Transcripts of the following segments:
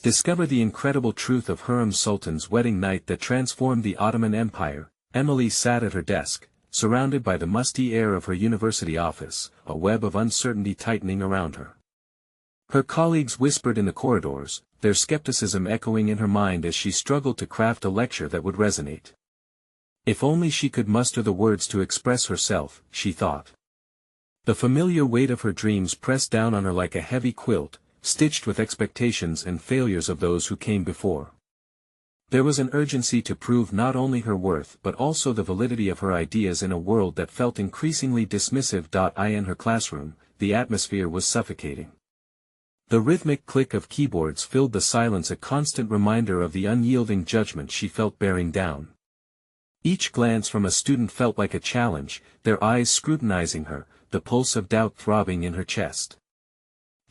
Discover the incredible truth of Hurrem Sultan's wedding night that transformed the Ottoman Empire. Emily sat at her desk, surrounded by the musty air of her university office, a web of uncertainty tightening around her. Her colleagues whispered in the corridors, their skepticism echoing in her mind as she struggled to craft a lecture that would resonate. If only she could muster the words to express herself, she thought. The familiar weight of her dreams pressed down on her like a heavy quilt, stitched with expectations and failures of those who came before. There was an urgency to prove not only her worth but also the validity of her ideas in a world that felt increasingly dismissive. In her classroom, the atmosphere was suffocating. The rhythmic click of keyboards filled the silence, a constant reminder of the unyielding judgment she felt bearing down. Each glance from a student felt like a challenge, their eyes scrutinizing her, the pulse of doubt throbbing in her chest.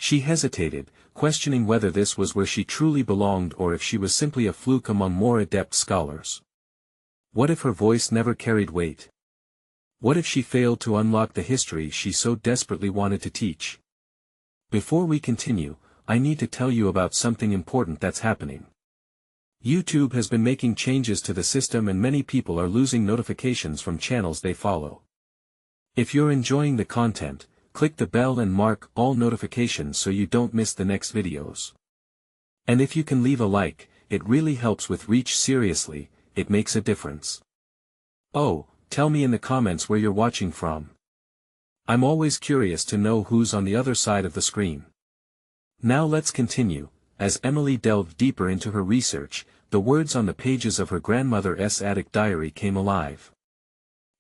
She hesitated, questioning whether this was where she truly belonged or if she was simply a fluke among more adept scholars. What if her voice never carried weight? What if she failed to unlock the history she so desperately wanted to teach? Before we continue, I need to tell you about something important that's happening. YouTube has been making changes to the system and many people are losing notifications from channels they follow. If you're enjoying the content, click the bell and mark all notifications so you don't miss the next videos. And if you can leave a like, it really helps with reach. Seriously, it makes a difference. Oh, tell me in the comments where you're watching from. I'm always curious to know who's on the other side of the screen. Now let's continue. As Emily delved deeper into her research, the words on the pages of her grandmother's attic diary came alive.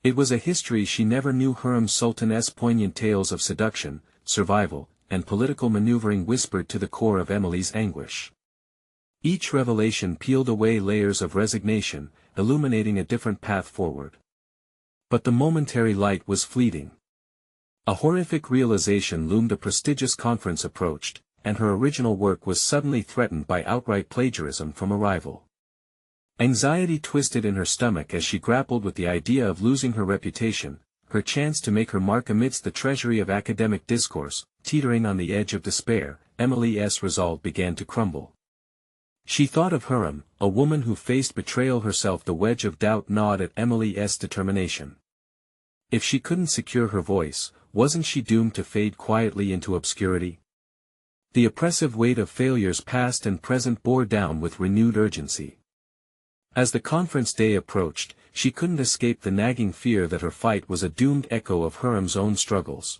It was a history she never knew. Hurrem Sultan's poignant tales of seduction, survival, and political maneuvering whispered to the core of Emily's anguish. Each revelation peeled away layers of resignation, illuminating a different path forward. But the momentary light was fleeting. A horrific realization loomed. A prestigious conference approached, and her original work was suddenly threatened by outright plagiarism from a rival. Anxiety twisted in her stomach as she grappled with the idea of losing her reputation, her chance to make her mark amidst the treasury of academic discourse. Teetering on the edge of despair, Emily's resolve began to crumble. She thought of Hurrem, a woman who faced betrayal herself. The wedge of doubt gnawed at Emily's determination. If she couldn't secure her voice, wasn't she doomed to fade quietly into obscurity? The oppressive weight of failures past and present bore down with renewed urgency. As the conference day approached, she couldn't escape the nagging fear that her fight was a doomed echo of Hurrem's own struggles.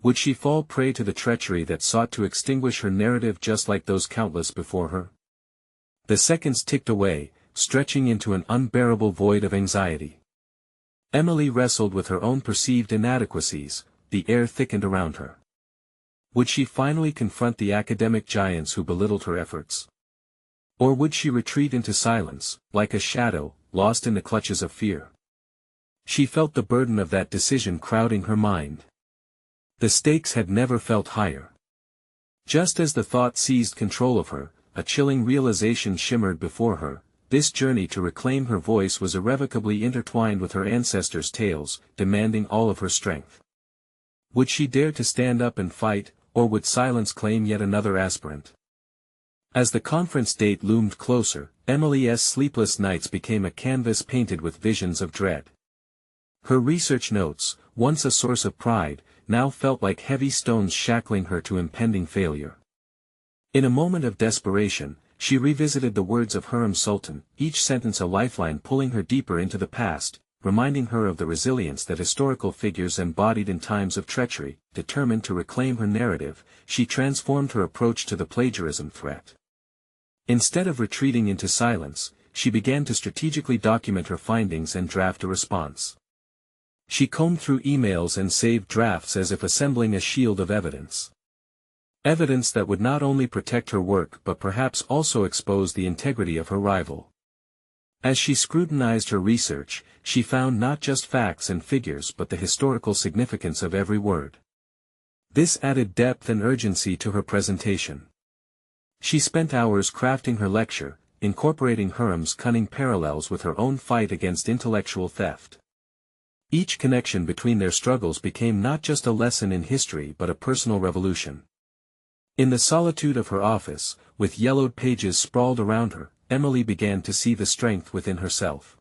Would she fall prey to the treachery that sought to extinguish her narrative just like those countless before her? The seconds ticked away, stretching into an unbearable void of anxiety. Emily wrestled with her own perceived inadequacies, the air thickened around her. Would she finally confront the academic giants who belittled her efforts? Or would she retreat into silence, like a shadow, lost in the clutches of fear? She felt the burden of that decision crowding her mind. The stakes had never felt higher. Just as the thought seized control of her, a chilling realization shimmered before her. This journey to reclaim her voice was irrevocably intertwined with her ancestors' tales, demanding all of her strength. Would she dare to stand up and fight, or would silence claim yet another aspirant? As the conference date loomed closer, Emily's sleepless nights became a canvas painted with visions of dread. Her research notes, once a source of pride, now felt like heavy stones shackling her to impending failure. In a moment of desperation, she revisited the words of Hurrem Sultan, each sentence a lifeline pulling her deeper into the past, reminding her of the resilience that historical figures embodied in times of treachery. Determined to reclaim her narrative, she transformed her approach to the plagiarism threat. Instead of retreating into silence, she began to strategically document her findings and draft a response. She combed through emails and saved drafts as if assembling a shield of evidence. Evidence that would not only protect her work but perhaps also expose the integrity of her rival. As she scrutinized her research, she found not just facts and figures but the historical significance of every word. This added depth and urgency to her presentation. She spent hours crafting her lecture, incorporating Hurrem's cunning parallels with her own fight against intellectual theft. Each connection between their struggles became not just a lesson in history but a personal revolution. In the solitude of her office, with yellowed pages sprawled around her, Emily began to see the strength within herself.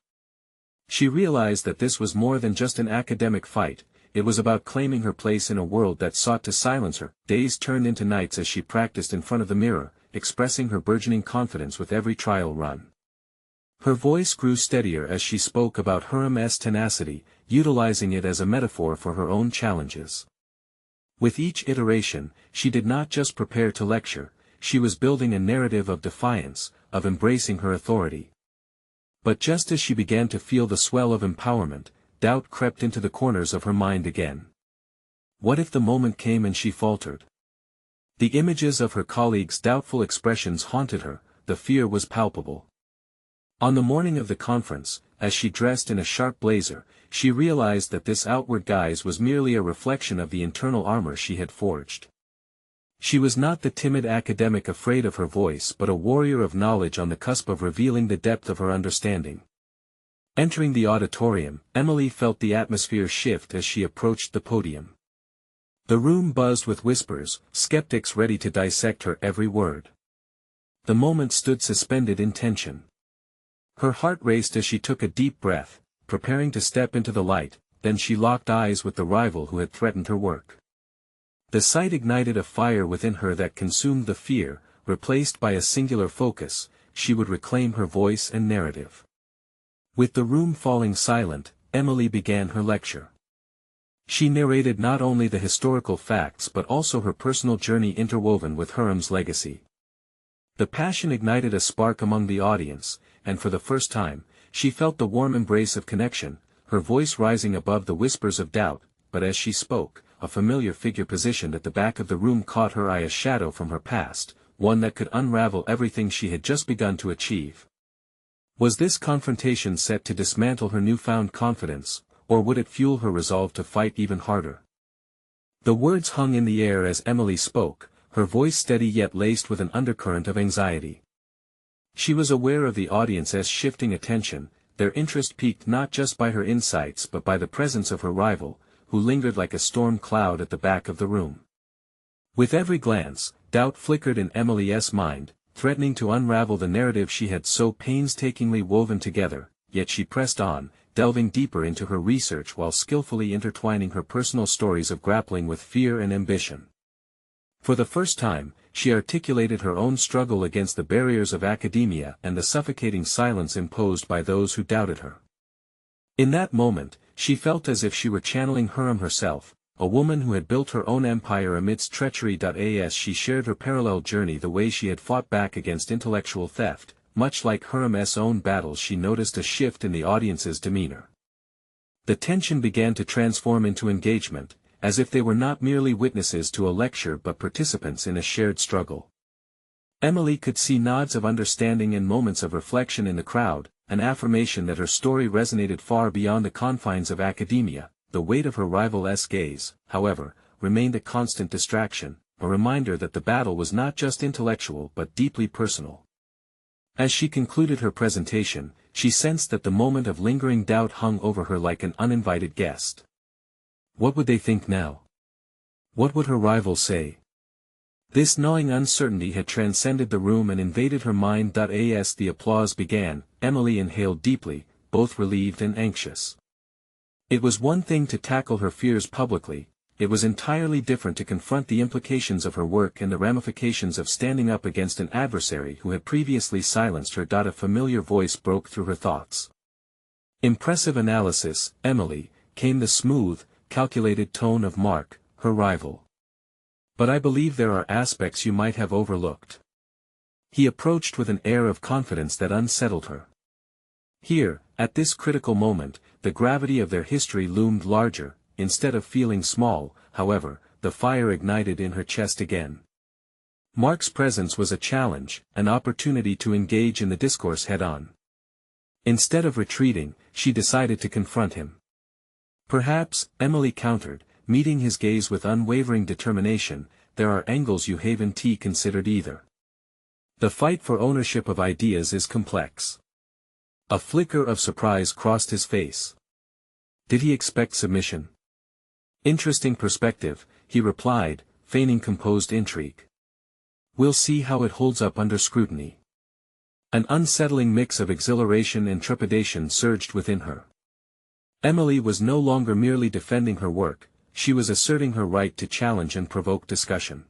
She realized that this was more than just an academic fight, it was about claiming her place in a world that sought to silence her. Days turned into nights as she practiced in front of the mirror, expressing her burgeoning confidence with every trial run. Her voice grew steadier as she spoke about Hurrem's tenacity, utilizing it as a metaphor for her own challenges. With each iteration, she did not just prepare to lecture, she was building a narrative of defiance, of embracing her authority. But just as she began to feel the swell of empowerment, doubt crept into the corners of her mind again. What if the moment came and she faltered? The images of her colleagues' doubtful expressions haunted her, the fear was palpable. On the morning of the conference, as she dressed in a sharp blazer, she realized that this outward guise was merely a reflection of the internal armor she had forged. She was not the timid academic afraid of her voice but a warrior of knowledge on the cusp of revealing the depth of her understanding. Entering the auditorium, Emily felt the atmosphere shift as she approached the podium. The room buzzed with whispers, skeptics ready to dissect her every word. The moment stood suspended in tension. Her heart raced as she took a deep breath, preparing to step into the light, then she locked eyes with the rival who had threatened her work. The sight ignited a fire within her that consumed the fear, replaced by a singular focus, she would reclaim her voice and narrative. With the room falling silent, Emily began her lecture. She narrated not only the historical facts but also her personal journey interwoven with Hurrem's legacy. The passion ignited a spark among the audience, and for the first time, she felt the warm embrace of connection, her voice rising above the whispers of doubt, but as she spoke, a familiar figure positioned at the back of the room caught her eye, a shadow from her past, one that could unravel everything she had just begun to achieve. Was this confrontation set to dismantle her newfound confidence, or would it fuel her resolve to fight even harder? The words hung in the air as Emily spoke, her voice steady yet laced with an undercurrent of anxiety. She was aware of the audience's shifting attention, their interest piqued not just by her insights but by the presence of her rival, who lingered like a storm cloud at the back of the room. With every glance, doubt flickered in Emily's mind, threatening to unravel the narrative she had so painstakingly woven together, yet she pressed on, delving deeper into her research while skillfully intertwining her personal stories of grappling with fear and ambition. For the first time, she articulated her own struggle against the barriers of academia and the suffocating silence imposed by those who doubted her. In that moment, she felt as if she were channeling Hurrem herself, a woman who had built her own empire amidst treachery. As she shared her parallel journey, the way she had fought back against intellectual theft, much like Hurrem's own battles, she noticed a shift in the audience's demeanor. The tension began to transform into engagement, as if they were not merely witnesses to a lecture but participants in a shared struggle. Emily could see nods of understanding and moments of reflection in the crowd, an affirmation that her story resonated far beyond the confines of academia. The weight of her rival's gaze, however, remained a constant distraction, a reminder that the battle was not just intellectual but deeply personal. As she concluded her presentation, she sensed that the moment of lingering doubt hung over her like an uninvited guest. What would they think now? What would her rival say? This gnawing uncertainty had transcended the room and invaded her mind. As the applause began, Emily inhaled deeply, both relieved and anxious. It was one thing to tackle her fears publicly, it was entirely different to confront the implications of her work and the ramifications of standing up against an adversary who had previously silenced her. A familiar voice broke through her thoughts. Impressive analysis, Emily, came the smooth, calculated tone of Mark, her rival. But I believe there are aspects you might have overlooked. He approached with an air of confidence that unsettled her. Here, at this critical moment, the gravity of their history loomed larger. Instead of feeling small, however, the fire ignited in her chest again. Mark's presence was a challenge, an opportunity to engage in the discourse head-on. Instead of retreating, she decided to confront him. Perhaps, Emily countered, meeting his gaze with unwavering determination, there are angles you haven't considered either. The fight for ownership of ideas is complex. A flicker of surprise crossed his face. Did he expect submission? Interesting perspective, he replied, feigning composed intrigue. We'll see how it holds up under scrutiny. An unsettling mix of exhilaration and trepidation surged within her. Emily was no longer merely defending her work, she was asserting her right to challenge and provoke discussion.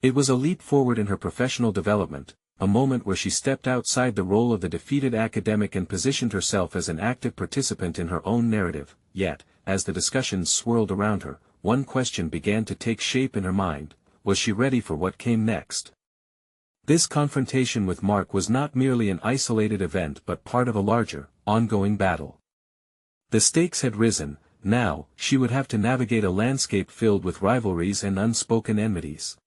It was a leap forward in her professional development, a moment where she stepped outside the role of the defeated academic and positioned herself as an active participant in her own narrative. Yet, as the discussions swirled around her, one question began to take shape in her mind: was she ready for what came next? This confrontation with Mark was not merely an isolated event but part of a larger, ongoing battle. The stakes had risen. Now, she would have to navigate a landscape filled with rivalries and unspoken enmities.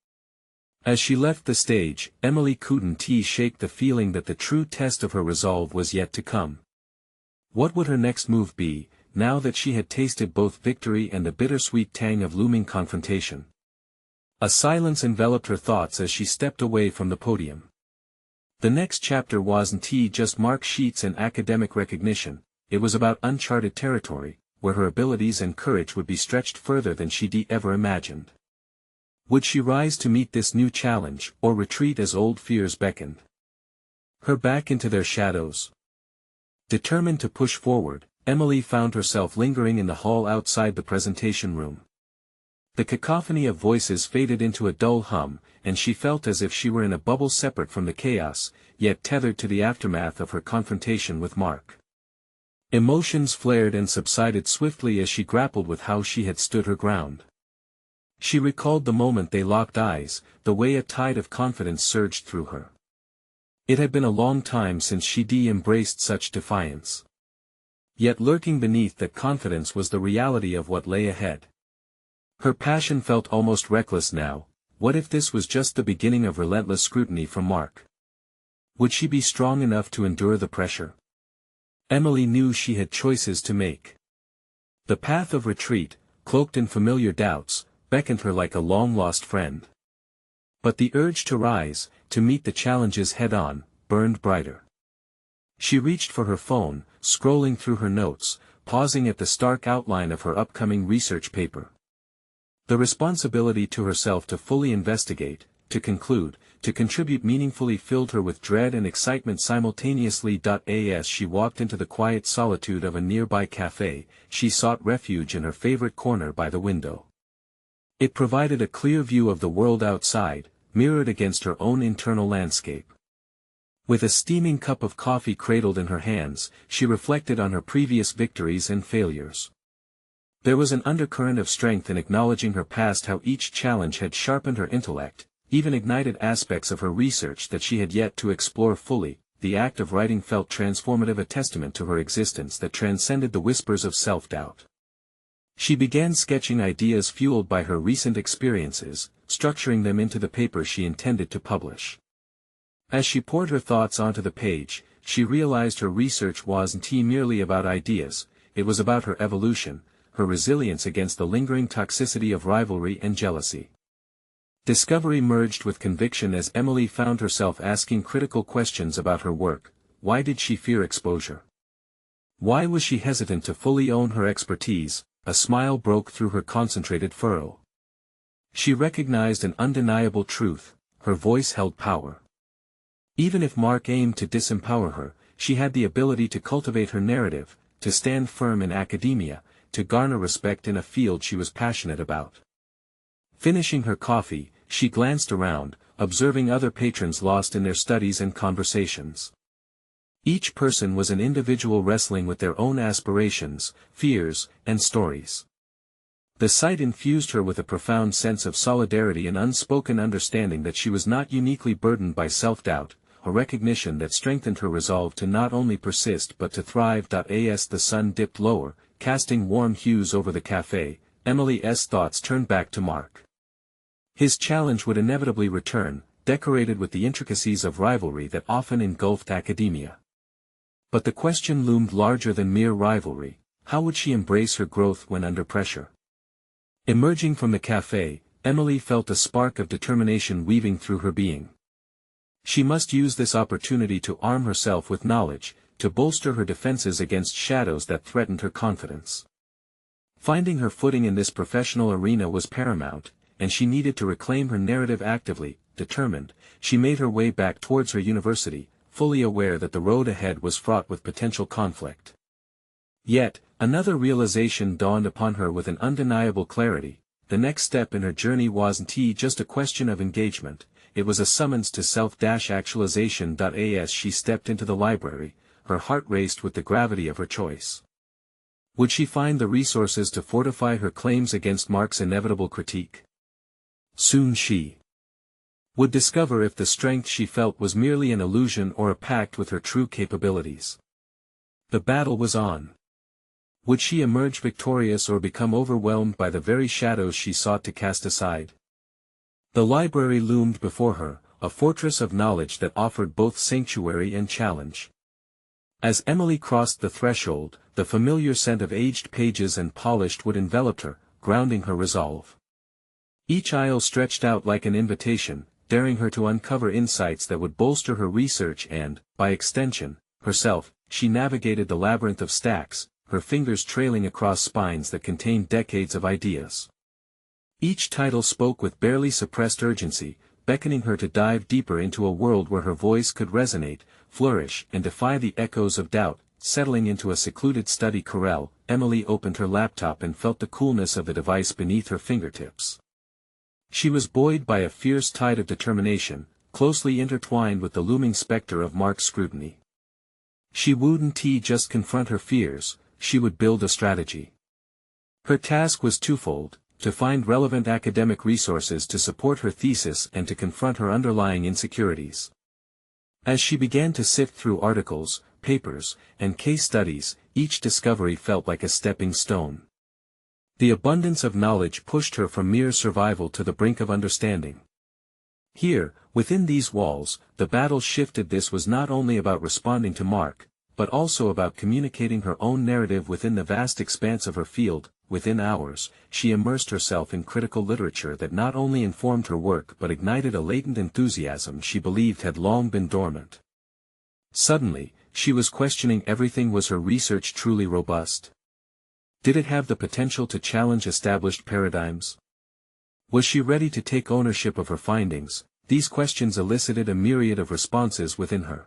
As she left the stage, Emily couldn't shake the feeling that the true test of her resolve was yet to come. What would her next move be, now that she had tasted both victory and the bittersweet tang of looming confrontation? A silence enveloped her thoughts as she stepped away from the podium. The next chapter wasn't just mark sheets and academic recognition, it was about uncharted territory, where her abilities and courage would be stretched further than she'd ever imagined. Would she rise to meet this new challenge, or retreat as old fears beckoned her back into their shadows? Determined to push forward, Emily found herself lingering in the hall outside the presentation room. The cacophony of voices faded into a dull hum, and she felt as if she were in a bubble separate from the chaos, yet tethered to the aftermath of her confrontation with Mark. Emotions flared and subsided swiftly as she grappled with how she had stood her ground. She recalled the moment they locked eyes, the way a tide of confidence surged through her. It had been a long time since she'd embraced such defiance. Yet lurking beneath that confidence was the reality of what lay ahead. Her passion felt almost reckless now. What if this was just the beginning of relentless scrutiny from Mark? Would she be strong enough to endure the pressure? Emily knew she had choices to make. The path of retreat, cloaked in familiar doubts, beckoned her like a long-lost friend. But the urge to rise, to meet the challenges head-on, burned brighter. She reached for her phone, scrolling through her notes, pausing at the stark outline of her upcoming research paper. The responsibility to herself to fully investigate, to conclude, to contribute meaningfully filled her with dread and excitement simultaneously. As she walked into the quiet solitude of a nearby cafe, she sought refuge in her favorite corner by the window. It provided a clear view of the world outside, mirrored against her own internal landscape. With a steaming cup of coffee cradled in her hands, she reflected on her previous victories and failures. There was an undercurrent of strength in acknowledging her past, how each challenge had sharpened her intellect, even ignited aspects of her research that she had yet to explore fully. The act of writing felt transformative, a testament to her existence that transcended the whispers of self-doubt. She began sketching ideas fueled by her recent experiences, structuring them into the paper she intended to publish. As she poured her thoughts onto the page, she realized her research wasn't merely about ideas, it was about her evolution, her resilience against the lingering toxicity of rivalry and jealousy. Discovery merged with conviction as Emily found herself asking critical questions about her work. Why did she fear exposure? Why was she hesitant to fully own her expertise? A smile broke through her concentrated furrow. She recognized an undeniable truth: her voice held power. Even if Mark aimed to disempower her, she had the ability to cultivate her narrative, to stand firm in academia, to garner respect in a field she was passionate about. Finishing her coffee, she glanced around, observing other patrons lost in their studies and conversations. Each person was an individual wrestling with their own aspirations, fears, and stories. The sight infused her with a profound sense of solidarity and unspoken understanding that she was not uniquely burdened by self-doubt, a recognition that strengthened her resolve to not only persist but to thrive. As the sun dipped lower, casting warm hues over the cafe, Emily's thoughts turned back to Mark. His challenge would inevitably return, decorated with the intricacies of rivalry that often engulfed academia. But the question loomed larger than mere rivalry: how would she embrace her growth when under pressure? Emerging from the cafe, Emily felt a spark of determination weaving through her being. She must use this opportunity to arm herself with knowledge, to bolster her defenses against shadows that threatened her confidence. Finding her footing in this professional arena was paramount, and she needed to reclaim her narrative actively. determined, she made her way back towards her university, fully aware that the road ahead was fraught with potential conflict. Yet, another realization dawned upon her with an undeniable clarity: the next step in her journey wasn't just a question of engagement, it was a summons to self-actualization. As she stepped into the library, her heart raced with the gravity of her choice. Would she find the resources to fortify her claims against Mark's inevitable critique? Soon she would discover if the strength she felt was merely an illusion or a pact with her true capabilities. The battle was on. Would she emerge victorious or become overwhelmed by the very shadows she sought to cast aside? The library loomed before her, a fortress of knowledge that offered both sanctuary and challenge. As Emily crossed the threshold, the familiar scent of aged pages and polished wood enveloped her, grounding her resolve. Each aisle stretched out like an invitation, daring her to uncover insights that would bolster her research and, by extension, herself. She navigated the labyrinth of stacks, her fingers trailing across spines that contained decades of ideas. Each title spoke with barely suppressed urgency, beckoning her to dive deeper into a world where her voice could resonate, flourish, and defy the echoes of doubt. Settling into a secluded study corral, Emily opened her laptop and felt the coolness of the device beneath her fingertips. She was buoyed by a fierce tide of determination, closely intertwined with the looming specter of Mark's scrutiny. She wouldn't just confront her fears, she would build a strategy. Her task was twofold: to find relevant academic resources to support her thesis and to confront her underlying insecurities. As she began to sift through articles, papers, and case studies, each discovery felt like a stepping stone. The abundance of knowledge pushed her from mere survival to the brink of understanding. Here, within these walls, the battle shifted. This was not only about responding to Mark, but also about communicating her own narrative within the vast expanse of her field. Within hours, she immersed herself in critical literature that not only informed her work but ignited a latent enthusiasm she believed had long been dormant. Suddenly, she was questioning everything. Was her research truly robust? Did it have the potential to challenge established paradigms? Was she ready to take ownership of her findings? These questions elicited a myriad of responses within her.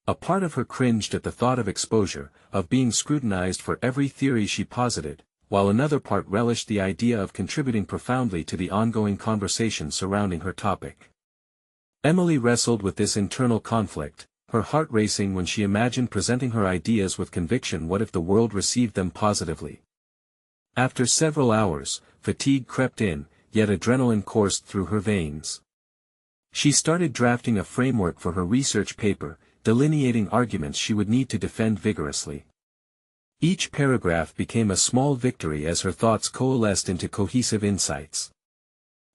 A part of her cringed at the thought of exposure, of being scrutinized for every theory she posited, while another part relished the idea of contributing profoundly to the ongoing conversation surrounding her topic. Emily wrestled with this internal conflict, her heart racing when she imagined presenting her ideas with conviction. What if the world received them positively? After several hours, fatigue crept in, yet adrenaline coursed through her veins. She started drafting a framework for her research paper, delineating arguments she would need to defend vigorously. Each paragraph became a small victory as her thoughts coalesced into cohesive insights.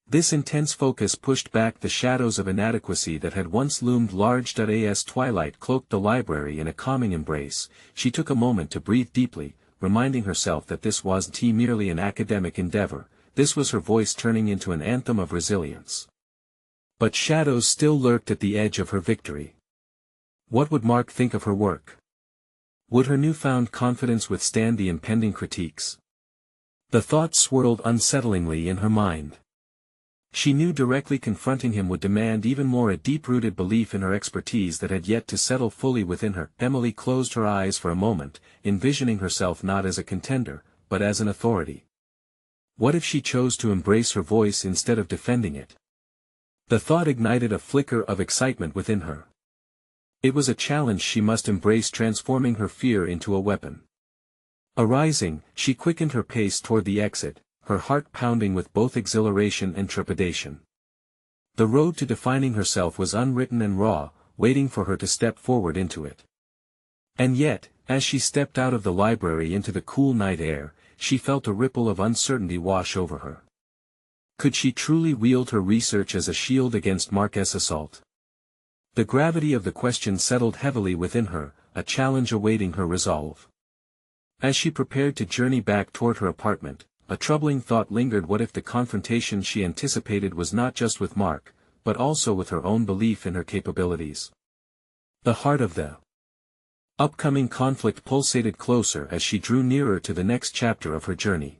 This intense focus pushed back the shadows of inadequacy that had once loomed large. As twilight cloaked the library in a calming embrace, she took a moment to breathe deeply, reminding herself that this wasn't merely an academic endeavor, this was her voice turning into an anthem of resilience. But shadows still lurked at the edge of her victory. What would Mark think of her work? Would her newfound confidence withstand the impending critiques? The thought swirled unsettlingly in her mind. She knew directly confronting him would demand even more, a deep-rooted belief in her expertise that had yet to settle fully within her. Emily closed her eyes for a moment, envisioning herself not as a contender, but as an authority. What if she chose to embrace her voice instead of defending it? The thought ignited a flicker of excitement within her. It was a challenge she must embrace, transforming her fear into a weapon. Arising, she quickened her pace toward the exit, her heart pounding with both exhilaration and trepidation. The road to defining herself was unwritten and raw, waiting for her to step forward into it. And yet, as she stepped out of the library into the cool night air, she felt a ripple of uncertainty wash over her. Could she truly wield her research as a shield against Mark's assault? The gravity of the question settled heavily within her, a challenge awaiting her resolve. As she prepared to journey back toward her apartment, a troubling thought lingered. What if the confrontation she anticipated was not just with Mark, but also with her own belief in her capabilities? The heart of the upcoming conflict pulsated closer as she drew nearer to the next chapter of her journey.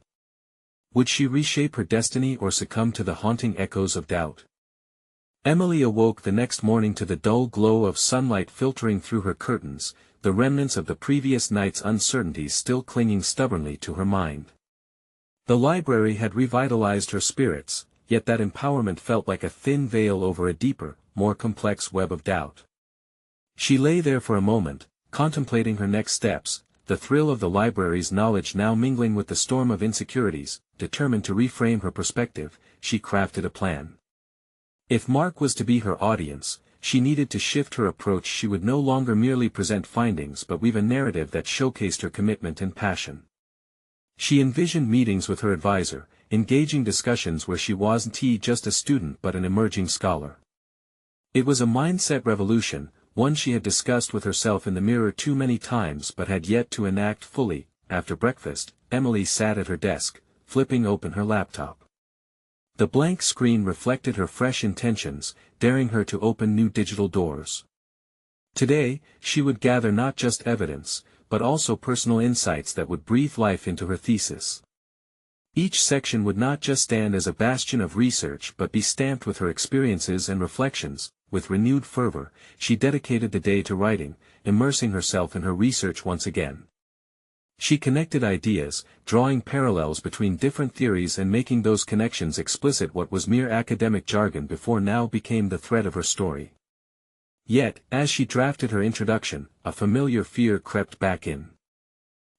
Would she reshape her destiny or succumb to the haunting echoes of doubt? Emily awoke the next morning to the dull glow of sunlight filtering through her curtains, the remnants of the previous night's uncertainties still clinging stubbornly to her mind. The library had revitalized her spirits, yet that empowerment felt like a thin veil over a deeper, more complex web of doubt. She lay there for a moment, contemplating her next steps, the thrill of the library's knowledge now mingling with the storm of insecurities. Determined to reframe her perspective, she crafted a plan. If Mark was to be her audience, she needed to shift her approach. She would no longer merely present findings but weave a narrative that showcased her commitment and passion. She envisioned meetings with her advisor, engaging discussions where she wasn't just a student but an emerging scholar. It was a mindset revolution, one she had discussed with herself in the mirror too many times but had yet to enact fully. After breakfast, Emily sat at her desk, flipping open her laptop. The blank screen reflected her fresh intentions, daring her to open new digital doors. Today, she would gather not just evidence, but also personal insights that would breathe life into her thesis. Each section would not just stand as a bastion of research but be stamped with her experiences and reflections. With renewed fervor, she dedicated the day to writing, immersing herself in her research once again. She connected ideas, drawing parallels between different theories and making those connections explicit. What was mere academic jargon before now became the thread of her story. Yet, as she drafted her introduction, a familiar fear crept back in.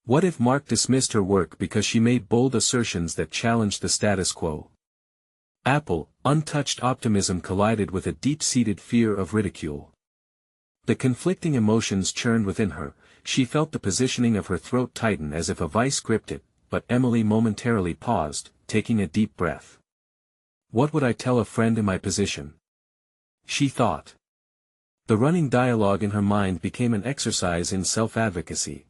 What if Mark dismissed her work because she made bold assertions that challenged the status quo? Untouched optimism collided with a deep-seated fear of ridicule. The conflicting emotions churned within her. She felt the positioning of her throat tighten as if a vice gripped it, but Emily momentarily paused, taking a deep breath. What would I tell a friend in my position? She thought. The running dialogue in her mind became an exercise in self-advocacy.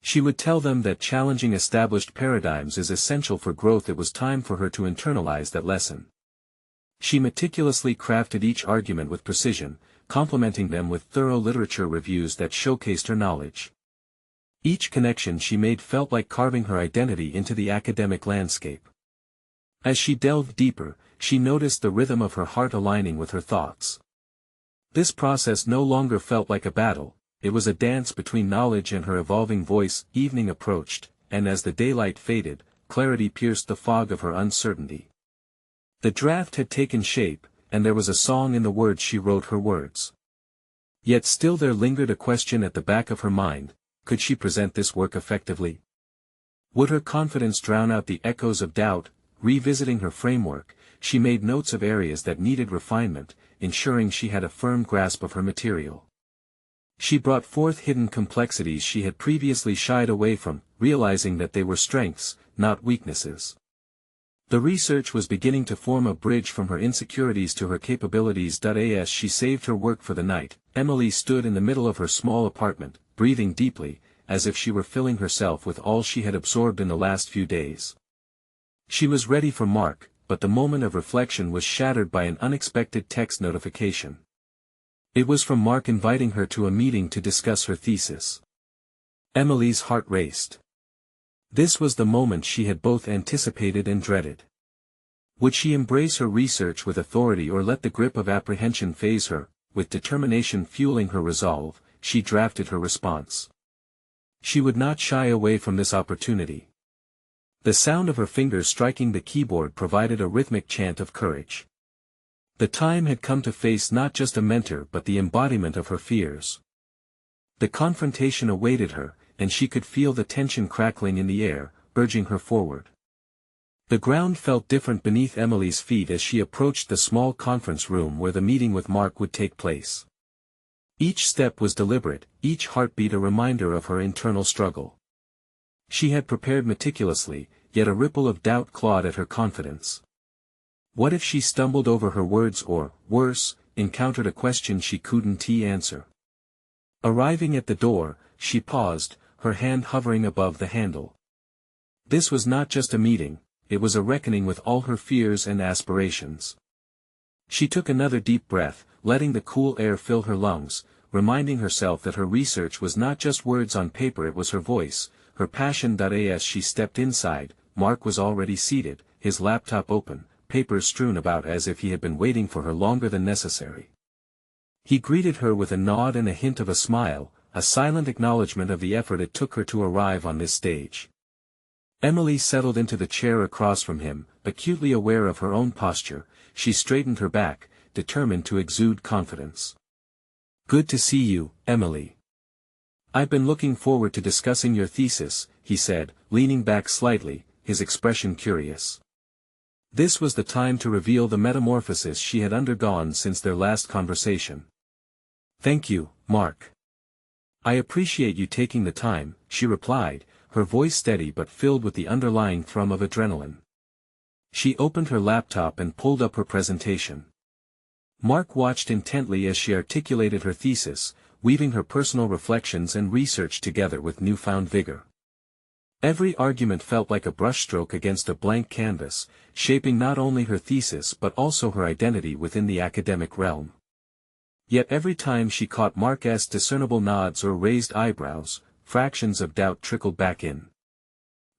She would tell them that challenging established paradigms is essential for growth. It was time for her to internalize that lesson. She meticulously crafted each argument with precision, complementing them with thorough literature reviews that showcased her knowledge. Each connection she made felt like carving her identity into the academic landscape. As she delved deeper, she noticed the rhythm of her heart aligning with her thoughts. This process no longer felt like a battle, it was a dance between knowledge and her evolving voice. Evening approached, and as the daylight faded, clarity pierced the fog of her uncertainty. The draft had taken shape, and there was a song in the words she wrote her words. Yet still there lingered a question at the back of her mind: could she present this work effectively? Would her confidence drown out the echoes of doubt? Revisiting her framework, she made notes of areas that needed refinement, ensuring she had a firm grasp of her material. She brought forth hidden complexities she had previously shied away from, realizing that they were strengths, not weaknesses. The research was beginning to form a bridge from her insecurities to her capabilities. As she saved her work for the night, Emily stood in the middle of her small apartment, breathing deeply, as if she were filling herself with all she had absorbed in the last few days. She was ready for Mark, but the moment of reflection was shattered by an unexpected text notification. It was from Mark inviting her to a meeting to discuss her thesis. Emily's heart raced. This was the moment she had both anticipated and dreaded. Would she embrace her research with authority or let the grip of apprehension phase her? With determination fueling her resolve, she drafted her response. She would not shy away from this opportunity. The sound of her fingers striking the keyboard provided a rhythmic chant of courage. The time had come to face not just a mentor but the embodiment of her fears. The confrontation awaited her, and she could feel the tension crackling in the air, urging her forward. The ground felt different beneath Emily's feet as she approached the small conference room where the meeting with Mark would take place. Each step was deliberate, each heartbeat a reminder of her internal struggle. She had prepared meticulously, yet a ripple of doubt clawed at her confidence. What if she stumbled over her words or, worse, encountered a question she couldn't answer? Arriving at the door, she paused, her hand hovering above the handle. This was not just a meeting, it was a reckoning with all her fears and aspirations. She took another deep breath, letting the cool air fill her lungs, reminding herself that her research was not just words on paper, it was her voice, her passion. As she stepped inside, Mark was already seated, his laptop open, papers strewn about as if he had been waiting for her longer than necessary. He greeted her with a nod and a hint of a smile, a silent acknowledgement of the effort it took her to arrive on this stage. Emily settled into the chair across from him, acutely aware of her own posture. She straightened her back, determined to exude confidence. "Good to see you, Emily. I've been looking forward to discussing your thesis," he said, leaning back slightly, his expression curious. This was the time to reveal the metamorphosis she had undergone since their last conversation. "Thank you, Mark. I appreciate you taking the time," she replied, her voice steady but filled with the underlying thrum of adrenaline. She opened her laptop and pulled up her presentation. Mark watched intently as she articulated her thesis, weaving her personal reflections and research together with newfound vigor. Every argument felt like a brushstroke against a blank canvas, shaping not only her thesis but also her identity within the academic realm. Yet every time she caught Mark's discernible nods or raised eyebrows, fractions of doubt trickled back in.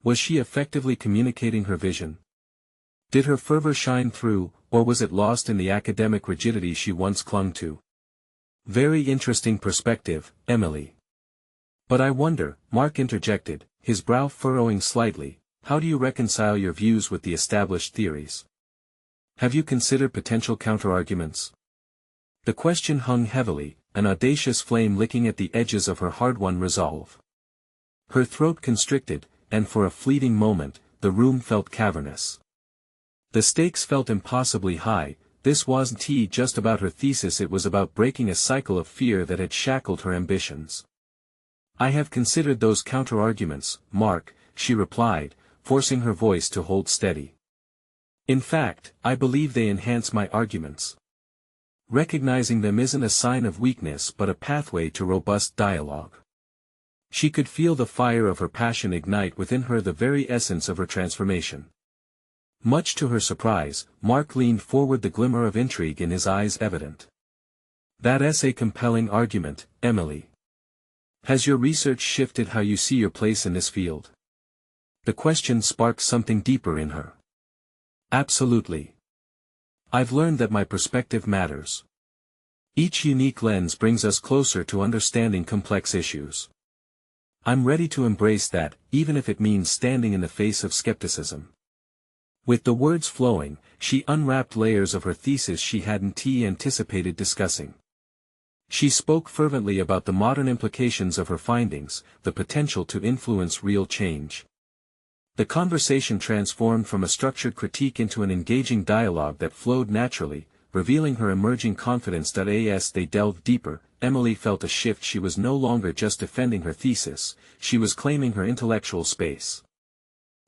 Was she effectively communicating her vision? Did her fervor shine through, or was it lost in the academic rigidity she once clung to? "Very interesting perspective, Emily. But I wonder," Mark interjected, his brow furrowing slightly, "how do you reconcile your views with the established theories? Have you considered potential counterarguments?" The question hung heavily, an audacious flame licking at the edges of her hard-won resolve. Her throat constricted, and for a fleeting moment, the room felt cavernous. The stakes felt impossibly high. This wasn't just about her thesis, it was about breaking a cycle of fear that had shackled her ambitions. "I have considered those counterarguments, Mark," she replied, forcing her voice to hold steady. "In fact, I believe they enhance my arguments. Recognizing them isn't a sign of weakness but a pathway to robust dialogue." She could feel the fire of her passion ignite within her, the very essence of her transformation. Much to her surprise, Mark leaned forward, the glimmer of intrigue in his eyes evident. "That's a compelling argument, Emily. Has your research shifted how you see your place in this field?" The question sparked something deeper in her. "Absolutely. I've learned that my perspective matters. Each unique lens brings us closer to understanding complex issues. I'm ready to embrace that, even if it means standing in the face of skepticism." With the words flowing, she unwrapped layers of her thesis she hadn't anticipated discussing. She spoke fervently about the modern implications of her findings, the potential to influence real change. The conversation transformed from a structured critique into an engaging dialogue that flowed naturally, revealing her emerging confidence. As they delved deeper, Emily felt a shift. She was no longer just defending her thesis, she was claiming her intellectual space.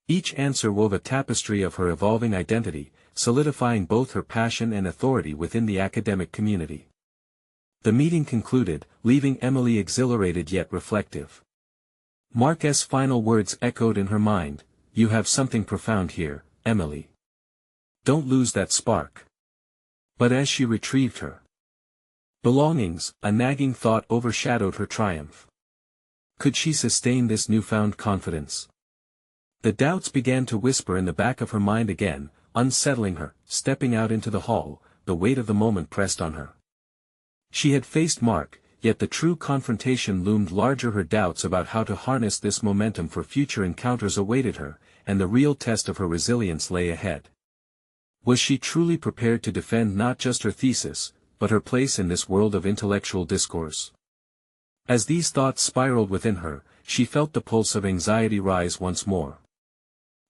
Each answer wove a tapestry of her evolving identity, solidifying both her passion and authority within the academic community. The meeting concluded, leaving Emily exhilarated yet reflective. Mark's final words echoed in her mind, "You have something profound here, Emily. Don't lose that spark." But as she retrieved her belongings, a nagging thought overshadowed her triumph. Could she sustain this newfound confidence? The doubts began to whisper in the back of her mind again, unsettling her. Stepping out into the hall, the weight of the moment pressed on her. She had faced Mark, yet the true confrontation loomed larger. Her doubts about how to harness this momentum for future encounters awaited her, and the real test of her resilience lay ahead. Was she truly prepared to defend not just her thesis, but her place in this world of intellectual discourse? As these thoughts spiraled within her, she felt the pulse of anxiety rise once more.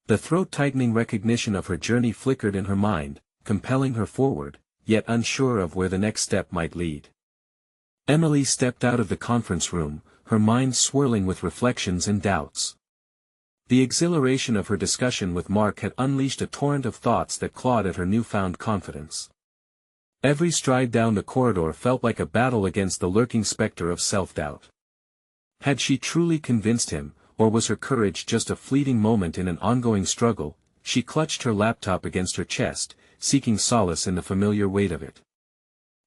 The throat-tightening recognition of her journey flickered in her mind, compelling her forward, yet unsure of where the next step might lead. Emily stepped out of the conference room, her mind swirling with reflections and doubts. The exhilaration of her discussion with Mark had unleashed a torrent of thoughts that clawed at her newfound confidence. Every stride down the corridor felt like a battle against the lurking specter of self-doubt. Had she truly convinced him, or was her courage just a fleeting moment in an ongoing struggle? She clutched her laptop against her chest, seeking solace in the familiar weight of it.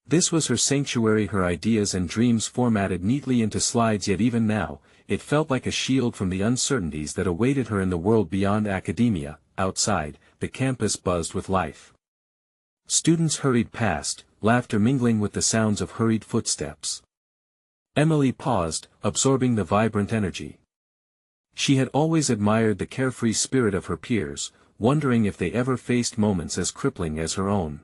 This was her sanctuary, her ideas and dreams formatted neatly into slides, yet even now, it felt like a shield from the uncertainties that awaited her in the world beyond academia. Outside, the campus buzzed with life. Students hurried past, laughter mingling with the sounds of hurried footsteps. Emily paused, absorbing the vibrant energy. She had always admired the carefree spirit of her peers, wondering if they ever faced moments as crippling as her own.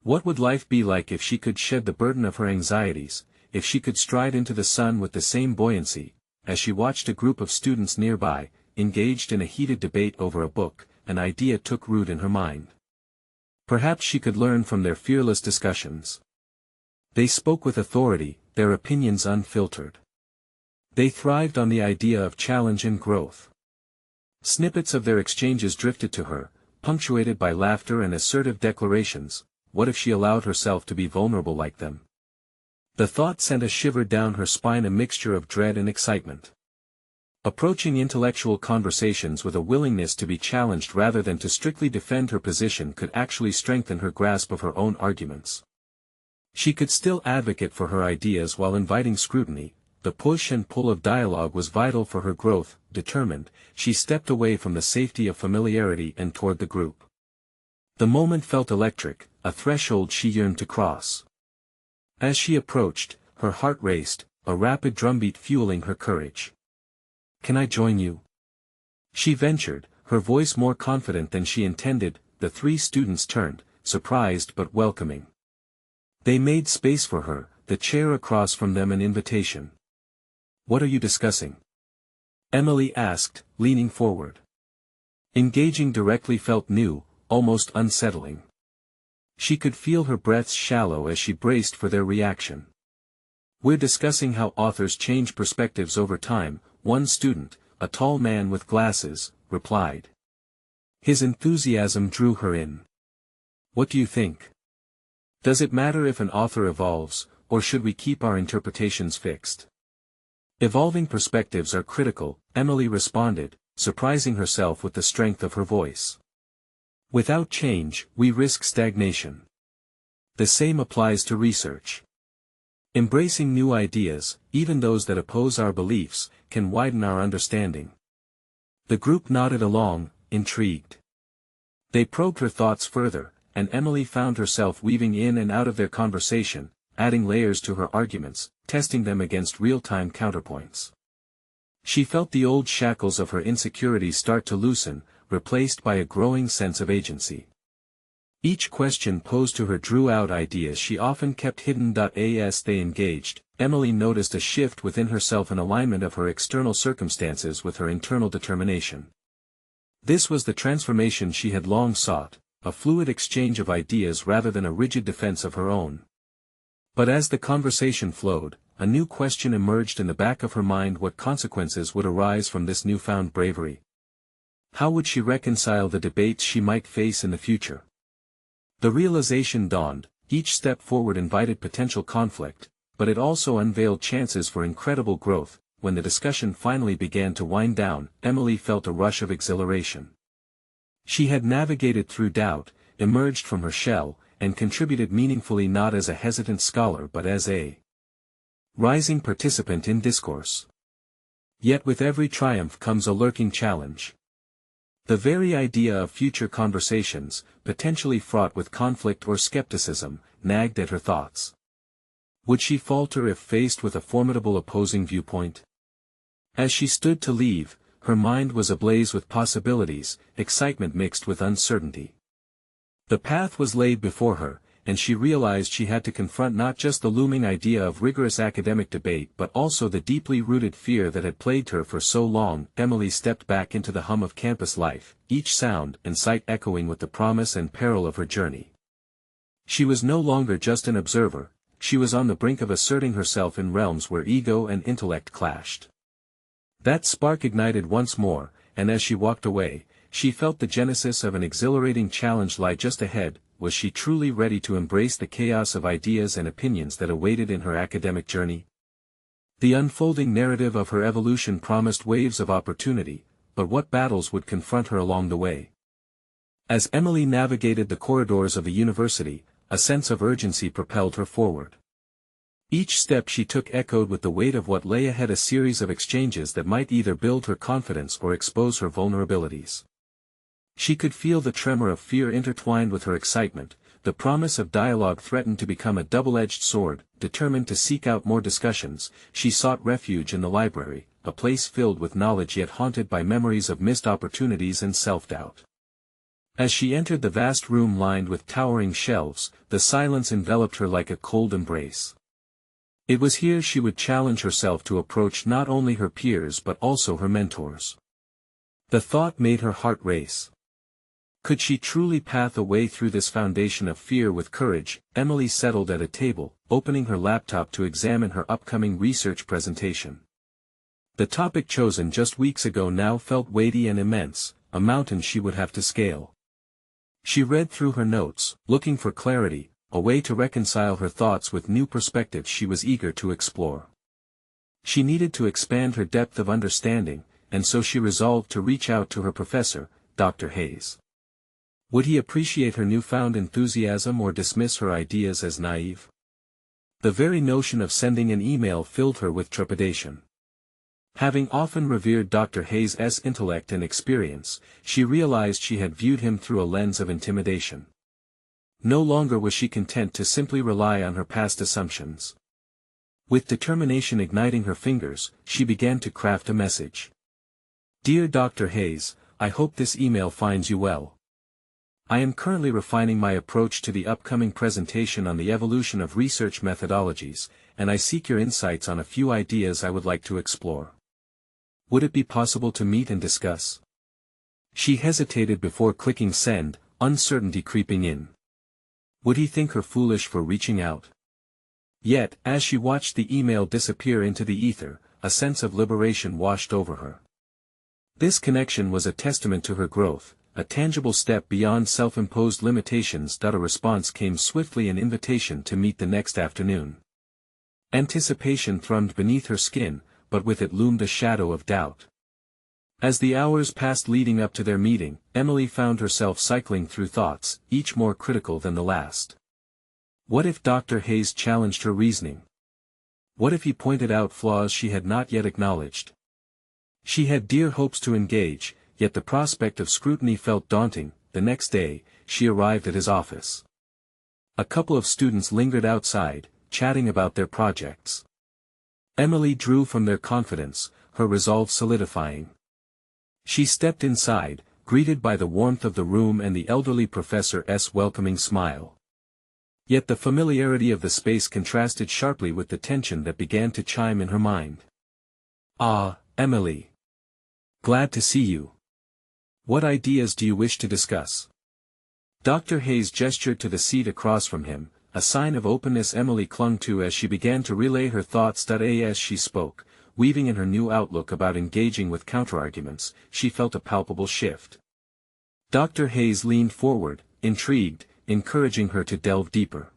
What would life be like if she could shed the burden of her anxieties, if she could stride into the sun with the same buoyancy? As she watched a group of students nearby, engaged in a heated debate over a book, an idea took root in her mind. Perhaps she could learn from their fearless discussions. They spoke with authority, their opinions unfiltered. They thrived on the idea of challenge and growth. Snippets of their exchanges drifted to her, punctuated by laughter and assertive declarations. What if she allowed herself to be vulnerable like them? The thought sent a shiver down her spine, a mixture of dread and excitement. Approaching intellectual conversations with a willingness to be challenged rather than to strictly defend her position could actually strengthen her grasp of her own arguments. She could still advocate for her ideas while inviting scrutiny. The push and pull of dialogue was vital for her growth. Determined, she stepped away from the safety of familiarity and toward the group. The moment felt electric, a threshold she yearned to cross. As she approached, her heart raced, a rapid drumbeat fueling her courage. "Can I join you?" she ventured, her voice more confident than she intended. The three students turned, surprised but welcoming. They made space for her, the chair across from them an invitation. "What are you discussing?" Emily asked, leaning forward. Engaging directly felt new, almost unsettling. She could feel her breaths shallow as she braced for their reaction. "We're discussing how authors change perspectives over time," one student, a tall man with glasses, replied. His enthusiasm drew her in. "What do you think? Does it matter if an author evolves, or should we keep our interpretations fixed?" "Evolving perspectives are critical," Emily responded, surprising herself with the strength of her voice. "Without change, we risk stagnation. The same applies to research. Embracing new ideas, even those that oppose our beliefs, can widen our understanding." The group nodded along, intrigued. They probed her thoughts further, and Emily found herself weaving in and out of their conversation, adding layers to her arguments, testing them against real-time counterpoints. She felt the old shackles of her insecurities start to loosen, replaced by a growing sense of agency. Each question posed to her drew out ideas she often kept hidden. As they engaged, Emily noticed a shift within herself, an alignment of her external circumstances with her internal determination. This was the transformation she had long sought, a fluid exchange of ideas rather than a rigid defense of her own. But as the conversation flowed, a new question emerged in the back of her mind: what consequences would arise from this newfound bravery? How would she reconcile the debates she might face in the future? The realization dawned: each step forward invited potential conflict, but it also unveiled chances for incredible growth. When the discussion finally began to wind down, Emily felt a rush of exhilaration. She had navigated through doubt, emerged from her shell, and contributed meaningfully, not as a hesitant scholar but as a rising participant in discourse. Yet with every triumph comes a lurking challenge. The very idea of future conversations, potentially fraught with conflict or skepticism, nagged at her thoughts. Would she falter if faced with a formidable opposing viewpoint? As she stood to leave, her mind was ablaze with possibilities, excitement mixed with uncertainty. The path was laid before her, and she realized she had to confront not just the looming idea of rigorous academic debate but also the deeply rooted fear that had plagued her for so long. Emily stepped back into the hum of campus life, each sound and sight echoing with the promise and peril of her journey. She was no longer just an observer, she was on the brink of asserting herself in realms where ego and intellect clashed. That spark ignited once more, and as she walked away, she felt the genesis of an exhilarating challenge lie just ahead. Was she truly ready to embrace the chaos of ideas and opinions that awaited in her academic journey? The unfolding narrative of her evolution promised waves of opportunity, but what battles would confront her along the way? As Emily navigated the corridors of the university, a sense of urgency propelled her forward. Each step she took echoed with the weight of what lay ahead, a series of exchanges that might either build her confidence or expose her vulnerabilities. She could feel the tremor of fear intertwined with her excitement, the promise of dialogue threatened to become a double-edged sword. Determined to seek out more discussions, she sought refuge in the library, a place filled with knowledge yet haunted by memories of missed opportunities and self-doubt. As she entered the vast room lined with towering shelves, the silence enveloped her like a cold embrace. It was here she would challenge herself to approach not only her peers but also her mentors. The thought made her heart race. Could she truly path a way through this foundation of fear with courage? Emily settled at a table, opening her laptop to examine her upcoming research presentation. The topic chosen just weeks ago now felt weighty and immense, a mountain she would have to scale. She read through her notes, looking for clarity, a way to reconcile her thoughts with new perspectives she was eager to explore. She needed to expand her depth of understanding, and so she resolved to reach out to her professor, Dr. Hayes. Would he appreciate her newfound enthusiasm or dismiss her ideas as naive? The very notion of sending an email filled her with trepidation. Having often revered Dr. Hayes' intellect and experience, she realized she had viewed him through a lens of intimidation. No longer was she content to simply rely on her past assumptions. With determination igniting her fingers, she began to craft a message. Dear Dr. Hayes, I hope this email finds you well. I am currently refining my approach to the upcoming presentation on the evolution of research methodologies, and I seek your insights on a few ideas I would like to explore. Would it be possible to meet and discuss? She hesitated before clicking send, uncertainty creeping in. Would he think her foolish for reaching out? Yet, as she watched the email disappear into the ether, a sense of liberation washed over her. This connection was a testament to her growth, a tangible step beyond self-imposed limitations. A response came swiftly, an invitation to meet the next afternoon. Anticipation thrummed beneath her skin, but with it loomed a shadow of doubt. As the hours passed leading up to their meeting, Emily found herself cycling through thoughts, each more critical than the last. What if Dr. Hayes challenged her reasoning? What if he pointed out flaws she had not yet acknowledged? She had dear hopes to engage, yet the prospect of scrutiny felt daunting. The next day, she arrived at his office. A couple of students lingered outside, chatting about their projects. Emily drew from their confidence, her resolve solidifying. She stepped inside, greeted by the warmth of the room and the elderly professor's welcoming smile. Yet the familiarity of the space contrasted sharply with the tension that began to chime in her mind. Ah, Emily. Glad to see you. What ideas do you wish to discuss? Dr. Hayes gestured to the seat across from him, a sign of openness Emily clung to as she began to relay her thoughts. As she spoke, weaving in her new outlook about engaging with counterarguments, she felt a palpable shift. Dr. Hayes leaned forward, intrigued, encouraging her to delve deeper.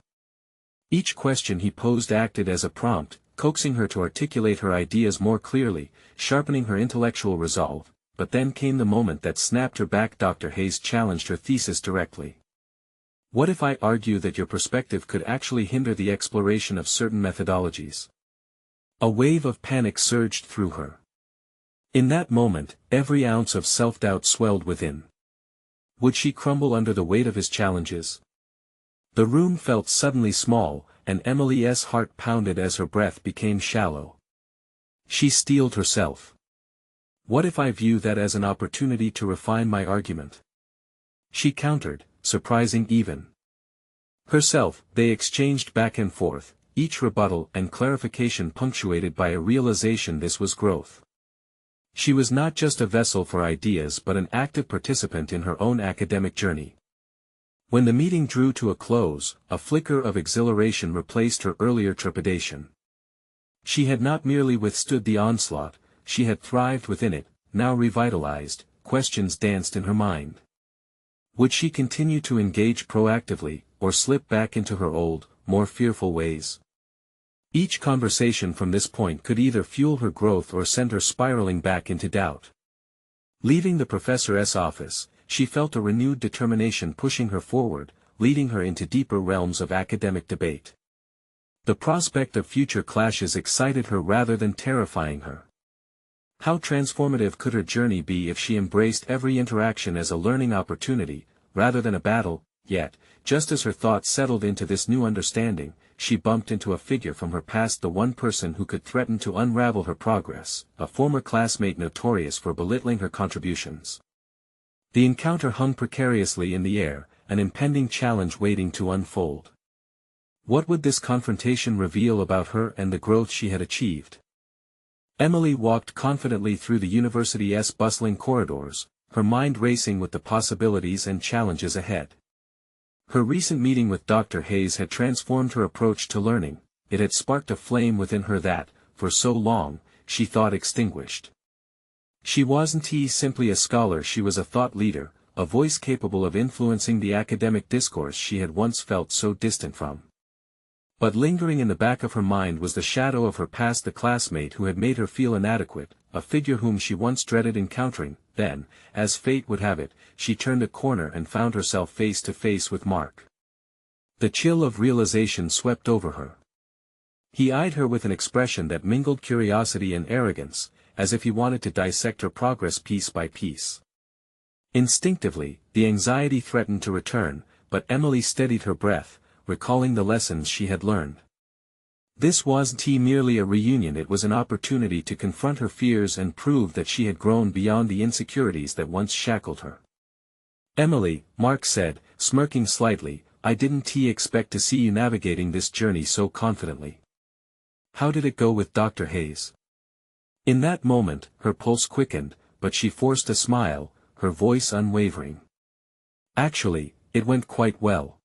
Each question he posed acted as a prompt, coaxing her to articulate her ideas more clearly, sharpening her intellectual resolve. But then came the moment that snapped her back. Dr. Hayes challenged her thesis directly. What if I argue that your perspective could actually hinder the exploration of certain methodologies? A wave of panic surged through her. In that moment, every ounce of self-doubt swelled within. Would she crumble under the weight of his challenges? The room felt suddenly small, and Emily's heart pounded as her breath became shallow. She steeled herself. What if I view that as an opportunity to refine my argument? She countered, surprising even herself. They exchanged back and forth, each rebuttal and clarification punctuated by a realization this was growth. She was not just a vessel for ideas but an active participant in her own academic journey. When the meeting drew to a close, a flicker of exhilaration replaced her earlier trepidation. She had not merely withstood the onslaught, she had thrived within it. Now revitalized, questions danced in her mind. Would she continue to engage proactively, or slip back into her old, more fearful ways? Each conversation from this point could either fuel her growth or send her spiraling back into doubt. Leaving the professor's office, she felt a renewed determination pushing her forward, leading her into deeper realms of academic debate. The prospect of future clashes excited her rather than terrifying her. How transformative could her journey be if she embraced every interaction as a learning opportunity, rather than a battle? yet, just as her thoughts settled into this new understanding, she bumped into a figure from her past, the one person who could threaten to unravel her progress, a former classmate notorious for belittling her contributions. The encounter hung precariously in the air, an impending challenge waiting to unfold. What would this confrontation reveal about her and the growth she had achieved? Emily walked confidently through the university's bustling corridors, her mind racing with the possibilities and challenges ahead. Her recent meeting with Dr. Hayes had transformed her approach to learning. It had sparked a flame within her that, for so long, she thought extinguished. She wasn't simply a scholar, she was a thought leader, a voice capable of influencing the academic discourse she had once felt so distant from. But lingering in the back of her mind was the shadow of her past, the classmate who had made her feel inadequate, a figure whom she once dreaded encountering. Then, as fate would have it, she turned a corner and found herself face to face with Mark. The chill of realization swept over her. He eyed her with an expression that mingled curiosity and arrogance, as if he wanted to dissect her progress piece by piece. Instinctively, the anxiety threatened to return, but Emily steadied her breath, recalling the lessons she had learned. This wasn't merely a reunion, it was an opportunity to confront her fears and prove that she had grown beyond the insecurities that once shackled her. "Emily," Mark said, smirking slightly, "I didn't expect to see you navigating this journey so confidently. How did it go with Dr. Hayes?" In that moment, her pulse quickened, but she forced a smile, her voice unwavering. "Actually, it went quite well.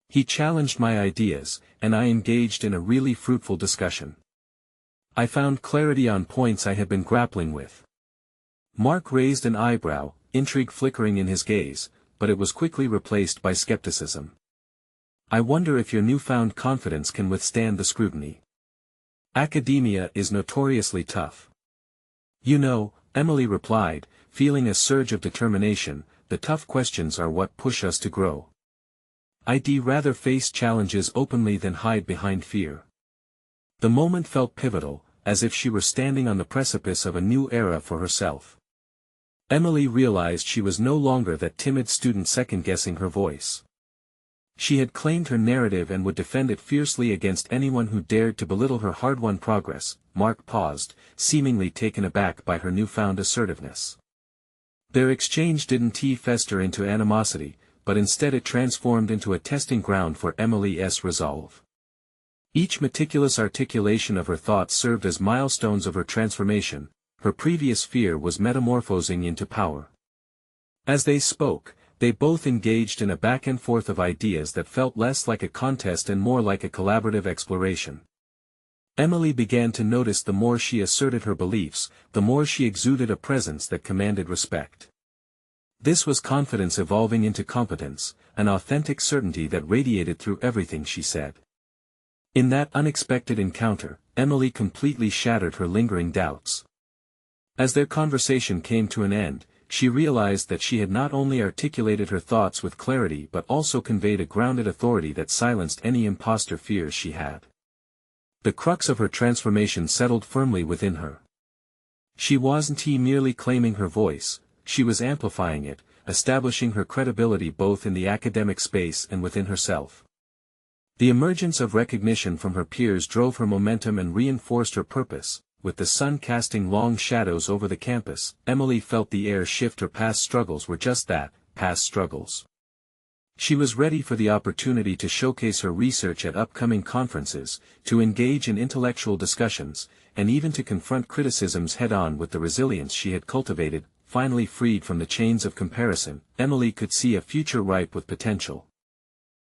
He challenged my ideas, and I engaged in a really fruitful discussion. I found clarity on points I had been grappling with." Mark raised an eyebrow, intrigue flickering in his gaze, but it was quickly replaced by skepticism. "I wonder if your newfound confidence can withstand the scrutiny. Academia is notoriously tough." "You know," Emily replied, feeling a surge of determination, "the tough questions are what push us to grow. I'd rather face challenges openly than hide behind fear." The moment felt pivotal, as if she were standing on the precipice of a new era for herself. Emily realized she was no longer that timid student second-guessing her voice. She had claimed her narrative and would defend it fiercely against anyone who dared to belittle her hard-won progress. Mark paused, seemingly taken aback by her newfound assertiveness. Their exchange didn't fester into animosity, but instead it transformed into a testing ground for Emily's resolve. Each meticulous articulation of her thoughts served as milestones of her transformation. Her previous fear was metamorphosing into power. As they spoke, they both engaged in a back and forth of ideas that felt less like a contest and more like a collaborative exploration. Emily began to notice the more she asserted her beliefs, the more she exuded a presence that commanded respect. This was confidence evolving into competence, an authentic certainty that radiated through everything she said. In that unexpected encounter, Emily completely shattered her lingering doubts. As their conversation came to an end, she realized that she had not only articulated her thoughts with clarity but also conveyed a grounded authority that silenced any imposter fears she had. The crux of her transformation settled firmly within her. She wasn't merely claiming her voice, she was amplifying it, establishing her credibility both in the academic space and within herself. The emergence of recognition from her peers drove her momentum and reinforced her purpose. With the sun casting long shadows over the campus, Emily felt the air shift. Her past struggles were just that, past struggles. She was ready for the opportunity to showcase her research at upcoming conferences, to engage in intellectual discussions, and even to confront criticisms head-on with the resilience she had cultivated. Finally freed from the chains of comparison, Emily could see a future ripe with potential.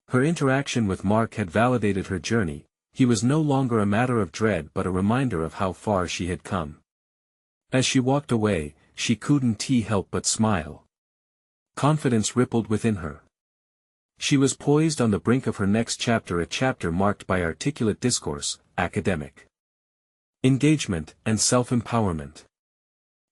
Her interaction with Mark had validated her journey. He was no longer a matter of dread but a reminder of how far she had come. As she walked away, she couldn't help but smile. Confidence rippled within her. She was poised on the brink of her next chapter, a chapter marked by articulate discourse, academic engagement, and self-empowerment.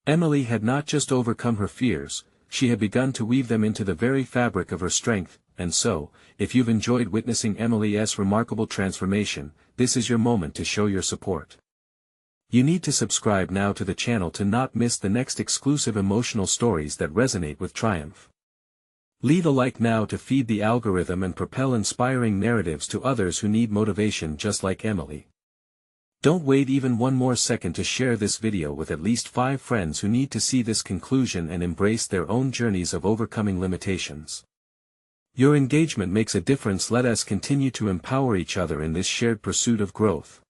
Emily had not just overcome her fears, she had begun to weave them into the very fabric of her strength. And so, if you've enjoyed witnessing Emily's remarkable transformation, this is your moment to show your support. You need to subscribe now to the channel to not miss the next exclusive emotional stories that resonate with triumph. Leave a like now to feed the algorithm and propel inspiring narratives to others who need motivation just like Emily. Don't wait even one more second to share this video with at least 5 friends who need to see this conclusion and embrace their own journeys of overcoming limitations. Your engagement makes a difference. Let us continue to empower each other in this shared pursuit of growth.